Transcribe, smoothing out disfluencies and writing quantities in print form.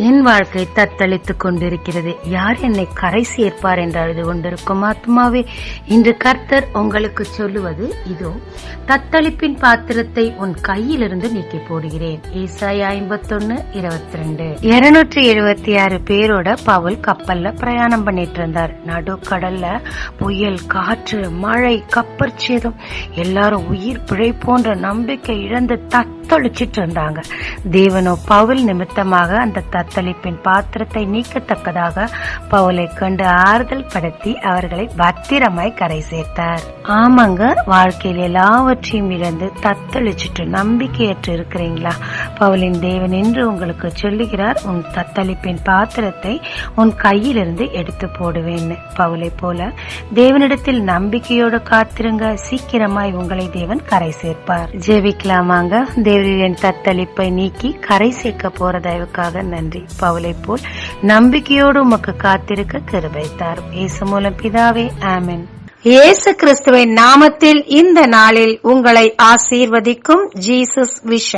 என் வாழ்க்கை தத்தளித்துக் கொண்டிருக்கிறது, யார் என்னை கரை சேர்ப்பார் என்று அழுது கொண்டிருக்கும் ஆத்மாவே, இன்று கர்த்தர் உங்களுக்கு சொல்லுவது இதோ, தத்தளிப்பின் பாத்திரத்தை உன் கையிலிருந்து நீக்கி போடுகிறேன். ஏசாயா 51:22. 276 பேரோட பவுல் கப்பல்ல பிரயாணம் பண்ணிட்டு இருந்தார். நடுக்கடல்ல புயல், காற்று, மழை, கப்பற்சேதம், எல்லாரும் உயிர் பிழைப்போன்ற நம்பிக்கை இழந்து தத்தளிச்சிட்டு இருந்தாங்க. தேவனோ பவுல் நிமித்தமாக அந்த தத்தளிப்பின் பாத்திரத்தை நீக்கத்தக்கதாக பவுலை கண்டு ஆறுதல் படுத்தி அவர்களை பத்திரமாய் கரை சேர்த்தார். ஆமாங்க, வாழ்க்கையில் எல்லாவற்றையும் இழந்து தத்தளிச்சுட்டு நம்பிக்கையற்று இருக்கிறீங்களா? பவுலின் தேவன் என்று உங்களுக்கு சொல்லுகிறார், உன் தத்தளிப்பின் பாத்திரத்தை உன் கையிலிருந்து எடுத்து போடுவேன்னு. பவுலை போல தேவனிடத்தில் நம்பிக்கையோடு காத்திருங்க, சீக்கிரமாய் உங்களை தேவன் கரை சேர்ப்பார். ஜெபிக்கலாமாங்க. தேவனின் தத்தளிப்பை நீக்கி கரை சேர்க்க போற தயவுக்காக நன்றி. பவுலை போல் நம்பிக்கையோடு உமக்கு காத்திருக்க கிருபை தாரும். இயேசு மூலம் பிதாவே, ஆமென். இயேசு கிறிஸ்துவின் நாமத்தில் இந்த நாளில் உங்களை ஆசீர்வதிக்கும் ஜீசஸ் விஷன்.